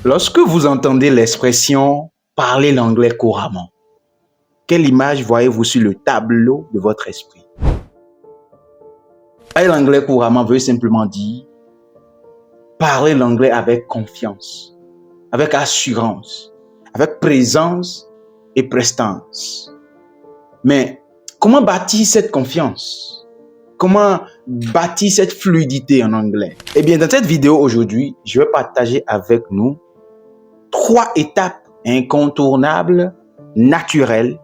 Lorsque vous entendez l'expression « parler l'anglais couramment », quelle image voyez-vous sur le tableau de votre esprit? Parler l'anglais couramment veut simplement dire parler l'anglais avec confiance, avec assurance, avec présence et prestance. Mais comment bâtir cette confiance? Comment bâtir cette fluidité en anglais? Eh bien, dans cette vidéo aujourd'hui, je vais partager avec nous 3 étapes incontournables, naturelles,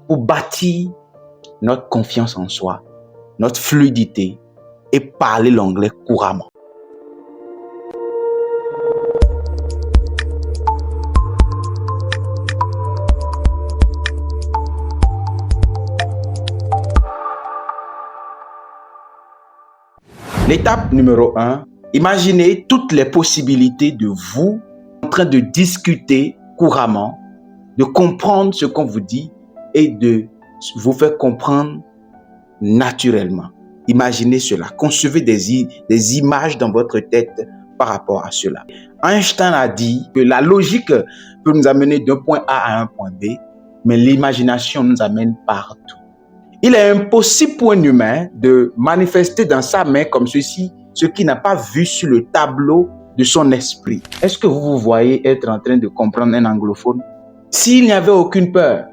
pour bâtir notre confiance en soi, notre fluidité et parler l'anglais couramment. L'étape numéro 1, imaginez toutes les possibilités de vous en train de discuter couramment, de comprendre ce qu'on vous dit et de vous faire comprendre naturellement. Imaginez cela, concevez des images dans votre tête par rapport à cela. Einstein a dit que la logique peut nous amener d'un point A à un point B, mais l'imagination nous amène partout. Il est impossible pour un humain de manifester dans sa main comme ceci ce qu'il n'a pas vu sur le tableau de son esprit. Est-ce que vous vous voyez être en train de comprendre un anglophone? S'il n'y avait aucune peur,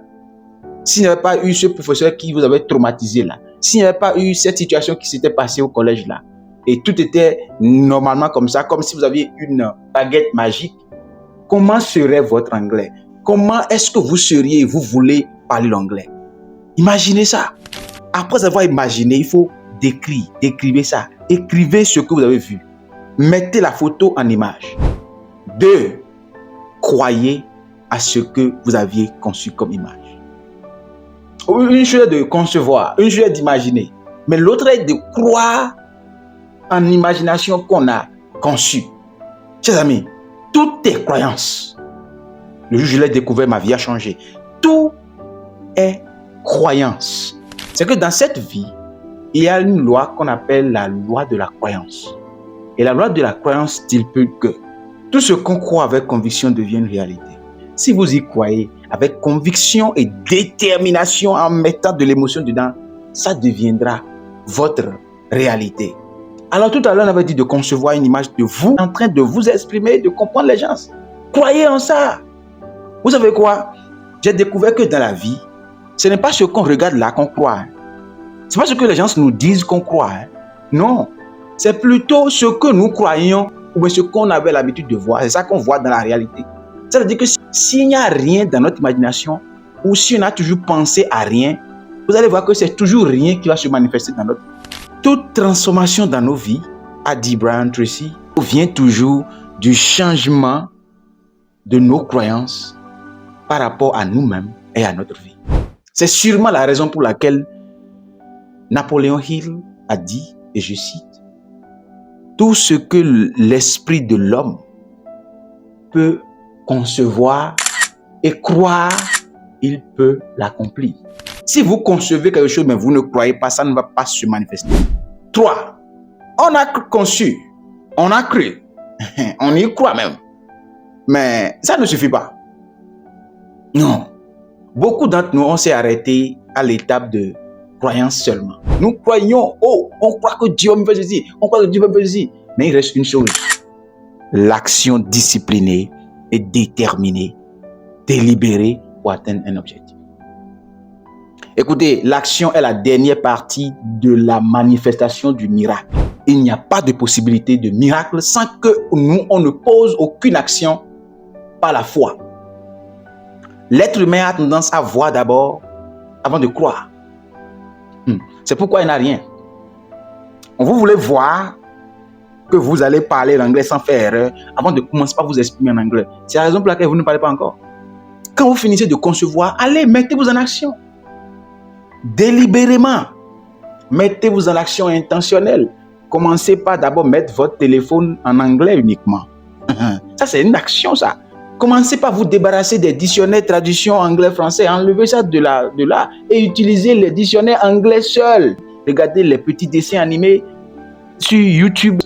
s'il n'y avait pas eu ce professeur qui vous avait traumatisé là, s'il n'y avait pas eu cette situation qui s'était passée au collège là, et tout était normalement comme ça, comme si vous aviez une baguette magique, comment serait votre anglais? Comment est-ce que vous seriez et vous voulez parler l'anglais? Imaginez ça. Après avoir imaginé, il faut décrire. Décrivez ça. Écrivez ce que vous avez vu. Mettez la photo en image. 2. Croyez à ce que vous aviez conçu comme image. Une chose est de concevoir, une chose est d'imaginer. Mais l'autre est de croire en imagination qu'on a conçue. Chers amis, toutes tes croyances. Le jour où je l'ai découvert, ma vie a changé. Tout est croyance. C'est que dans cette vie, il y a une loi qu'on appelle la loi de la croyance. Et la loi de la croyance dit peu que tout ce qu'on croit avec conviction devient une réalité. Si vous y croyez avec conviction et détermination en mettant de l'émotion dedans, ça deviendra votre réalité. Alors tout à l'heure, on avait dit de concevoir une image de vous en train de vous exprimer, de comprendre les gens. Croyez en ça. Vous savez quoi? J'ai découvert que dans la vie, ce n'est pas ce qu'on regarde là qu'on croit. Ce n'est pas ce que les gens nous disent qu'on croit. Non. C'est plutôt ce que nous croyons ou ce qu'on avait l'habitude de voir. C'est ça qu'on voit dans la réalité. Ça veut dire que s'il n'y a rien dans notre imagination ou si on a toujours pensé à rien, vous allez voir que c'est toujours rien qui va se manifester dans notre vie. Toute transformation dans nos vies, a dit Brian Tracy, vient toujours du changement de nos croyances par rapport à nous-mêmes et à notre vie. C'est sûrement la raison pour laquelle Napoléon Hill a dit, et je cite, « Tout ce que l'esprit de l'homme peut concevoir et croire, il peut l'accomplir. » Si vous concevez quelque chose, mais vous ne croyez pas, ça ne va pas se manifester. 3. On a conçu, on a cru, on y croit même. Mais ça ne suffit pas. Non. Beaucoup d'entre nous, on s'est arrêté à l'étape de croyance seulement. Nous croyons, on croit que Dieu me fait ceci, on croit que Dieu me fait ceci. Mais il reste une chose, l'action disciplinée et déterminée, délibérée pour atteindre un objectif. Écoutez, l'action est la dernière partie de la manifestation du miracle. Il n'y a pas de possibilité de miracle sans que nous, on ne pose aucune action par la foi. L'être humain a tendance à voir d'abord avant de croire. C'est pourquoi il n'a rien. Vous voulez voir que vous allez parler l'anglais sans faire erreur avant de commencer par vous exprimer en anglais. C'est la raison pour laquelle vous ne parlez pas encore. Quand vous finissez de concevoir, allez, mettez-vous en action. Délibérément. Mettez-vous en action intentionnelle. Commencez par d'abord mettre votre téléphone en anglais uniquement. Ça, c'est une action, ça. Commencez par vous débarrasser des dictionnaires traduction anglais-français. Enlevez ça de là et utilisez les dictionnaires anglais seuls. Regardez les petits dessins animés sur YouTube.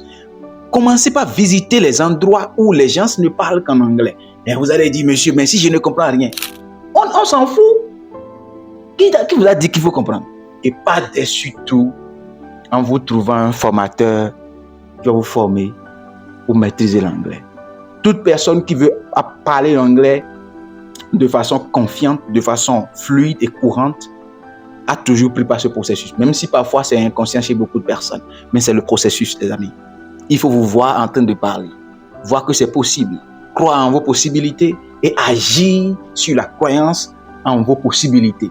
Commencez par visiter les endroits où les gens ne parlent qu'en anglais. Et vous allez dire, monsieur, mais si je ne comprends rien, on s'en fout. Qui vous a dit qu'il faut comprendre? Et pas déçu tout en vous trouvant un formateur qui va vous former pour maîtriser l'anglais. Toute personne qui veut parler l'anglais de façon confiante, de façon fluide et courante, a toujours pris par ce processus. Même si parfois c'est inconscient chez beaucoup de personnes. Mais c'est le processus, les amis. Il faut vous voir en train de parler. Voir que c'est possible. Croire en vos possibilités et agir sur la croyance en vos possibilités.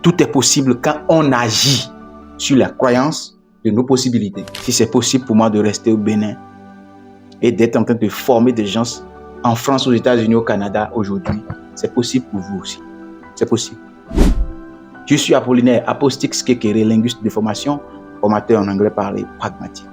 Tout est possible quand on agit sur la croyance de nos possibilités. Si c'est possible pour moi de rester au Bénin et d'être en train de former des gens en France, aux États-Unis, au Canada aujourd'hui, c'est possible pour vous aussi. C'est possible. Je suis Apollinaire, Apostix Kekere, linguiste de formation, formateur en anglais parlé pragmatique.